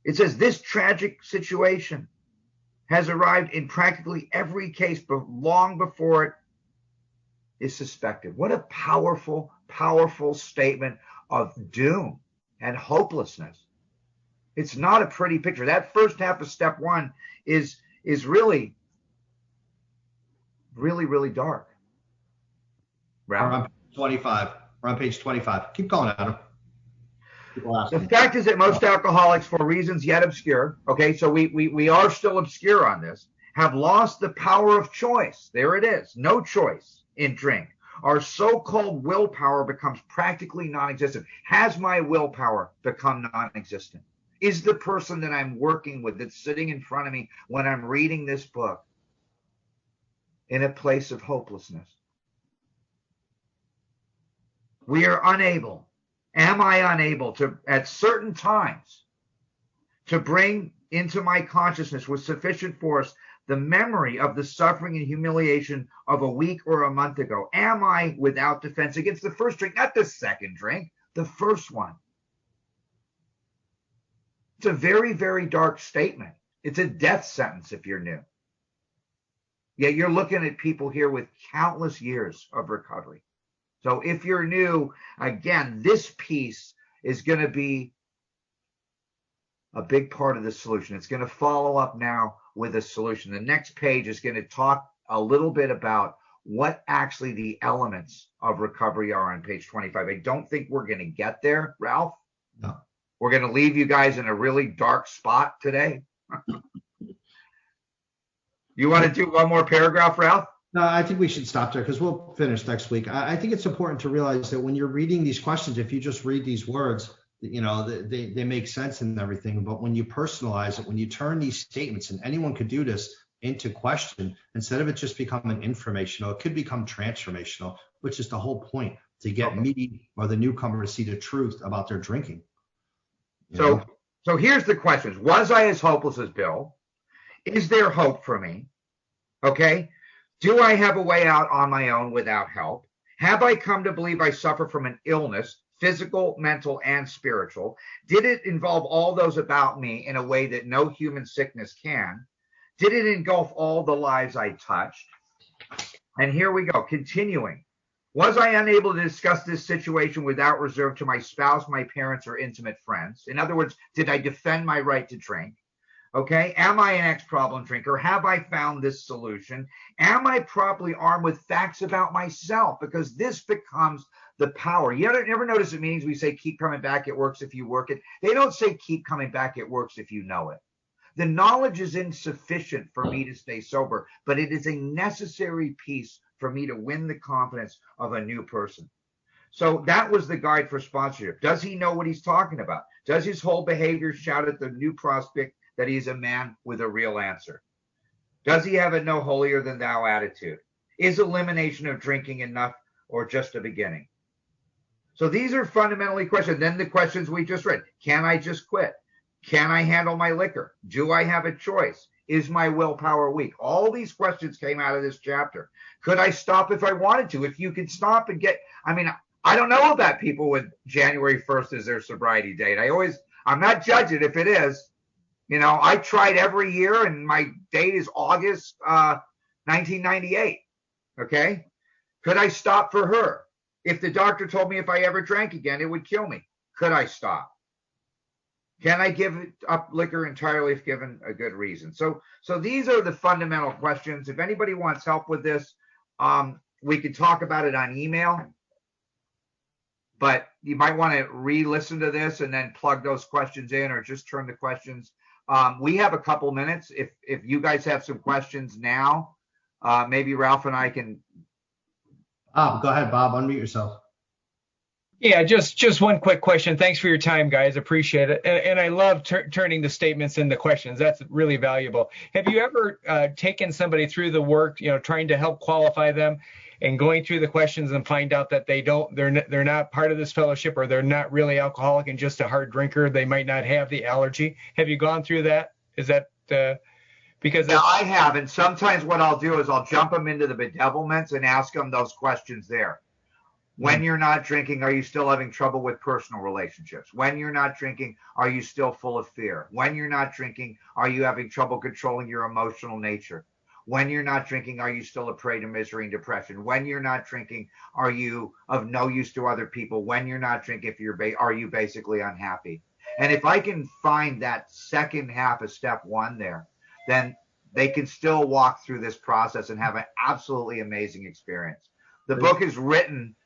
It says this tragic situation has arrived in practically every case, but long before it is suspected. What a powerful, powerful statement of doom and hopelessness. It's not a pretty picture. That first half of step one is really, really, really dark. We're on page 25. We're on page 25. Keep going, Adam. The fact is that most alcoholics, for reasons yet obscure, okay, so we are still obscure on this, have lost the power of choice. There it is. No choice in drink. Our so-called willpower becomes practically non-existent. Has my willpower become non-existent? Is the person that I'm working with that's sitting in front of me when I'm reading this book in a place of hopelessness? We are unable Am I unable to, at certain times, to bring into my consciousness with sufficient force the memory of the suffering and humiliation of a week or a month ago? Am I without defense against the first drink, not the second drink, the first one? It's a very, very dark statement. It's a death sentence if you're new. Yet you're looking at people here with countless years of recovery. So if you're new, again, this piece is going to be a big part of the solution. It's going to follow up now with a solution. The next page is going to talk a little bit about what actually the elements of recovery are on page 25. I don't think we're going to get there, Ralph. No. We're going to leave you guys in a really dark spot today. You want to do one more paragraph, Ralph? No, I think we should stop there because we'll finish next week. I think it's important to realize that when you're reading these questions, if you just read these words, you know, they make sense and everything. But when you personalize it, when you turn these statements, and anyone could do this, into question, instead of it just becoming informational, it could become transformational, which is the whole point, to get me or the newcomer to see the truth about their drinking. So here's the questions. Was I as hopeless as Bill? Is there hope for me? Okay. Do I have a way out on my own without help? Have I come to believe I suffer from an illness, physical, mental, and spiritual? Did it involve all those about me in a way that no human sickness can? Did it engulf all the lives I touched? And here we go, continuing. Was I unable to discuss this situation without reserve to my spouse, my parents, or intimate friends? In other words, did I defend my right to drink? Okay, am I an ex-problem drinker? Have I found this solution? Am I properly armed with facts about myself? Because this becomes the power. You ever notice in meetings we say, keep coming back, it works if you work it. They don't say keep coming back, it works if you know it. The knowledge is insufficient for me to stay sober, but it is a necessary piece for me to win the confidence of a new person. So that was the guide for sponsorship. Does he know what he's talking about? Does his whole behavior shout at the new prospect that he's a man with a real answer? Does he have a no holier than thou attitude? Is elimination of drinking enough or just a beginning? So these are fundamentally questions. Then the questions we just read. Can I just quit? Can I handle my liquor? Do I have a choice? Is my willpower weak? All these questions came out of this chapter. Could I stop if I wanted to? If you could stop and get, I don't know about people with January 1st as their sobriety date. I'm not judging if it is. You know, I tried every year and my date is August 1998. Okay. Could I stop for her? If the doctor told me if I ever drank again, it would kill me. Could I stop? Can I give up liquor entirely if given a good reason? So these are the fundamental questions. If anybody wants help with this, we could talk about it on email. But you might want to re-listen to this and then plug those questions in, or just turn the questions. We have a couple minutes. If you guys have some questions now, maybe Ralph and I can. Go ahead, Bob. Unmute yourself. Yeah, just one quick question. Thanks for your time, guys. Appreciate it. And I love turning the statements into questions. That's really valuable. Have you ever taken somebody through the work, trying to help qualify them, and going through the questions and find out that they're not part of this fellowship, or they're not really alcoholic and just a hard drinker? They might not have the allergy. Have you gone through that? Is that because? Yeah, I have. And sometimes what I'll do is I'll jump them into the bedevilments and ask them those questions there. When you're not drinking, are you still having trouble with personal relationships? When you're not drinking, are you still full of fear? When you're not drinking, are you having trouble controlling your emotional nature? When you're not drinking, are you still a prey to misery and depression? When you're not drinking, are you of no use to other people? When you're not drinking, are you basically unhappy? And if I can find that second half of step one there, then they can still walk through this process and have an absolutely amazing experience. The book is written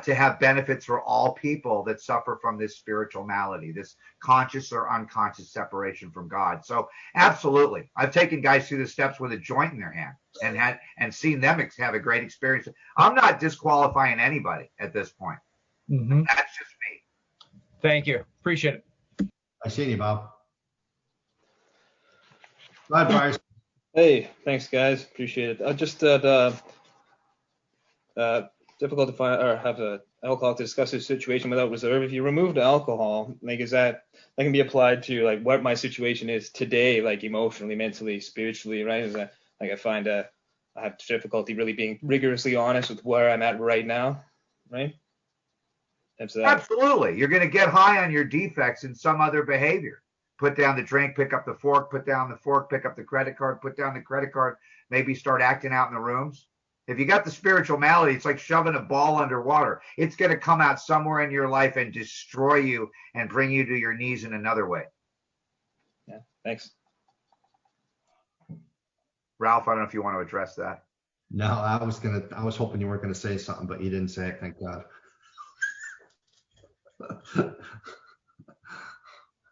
to have benefits for all people that suffer from this spiritual malady, this conscious or unconscious separation from God. So absolutely. I've taken guys through the steps with a joint in their hand and seen them have a great experience. I'm not disqualifying anybody at this point. Mm-hmm. That's just me. Thank you. Appreciate it. I see you, Bob. Go ahead, Bryce. Hey, thanks, guys. Appreciate it. Just that difficult to find or have alcohol to discuss the situation without reserve. If you remove the alcohol, like, is that can be applied to like what my situation is today, like emotionally, mentally, spiritually, right? Is that like I have difficulty really being rigorously honest with where I'm at right now, right? Absolutely. You're going to get high on your defects in some other behavior. Put down the drink, pick up the fork, put down the fork, pick up the credit card, put down the credit card, maybe start acting out in the rooms. If you got the spiritual malady, it's like shoving a ball underwater. It's going to come out somewhere in your life and destroy you and bring you to your knees in another way. Yeah, thanks. Ralph, I don't know if you want to address that. No, I was hoping you weren't gonna say something, but you didn't say it, thank God. I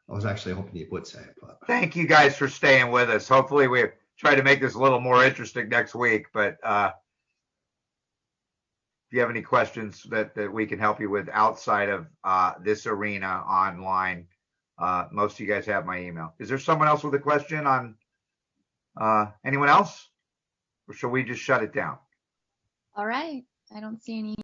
was actually hoping you would say it, but Thank you guys for staying with us. Hopefully we try to make this a little more interesting next week, but if you have any questions that we can help you with outside of this arena online, most of you guys have my email. Is there someone else with a question on anyone else? Or shall we just shut it down? All right. I don't see any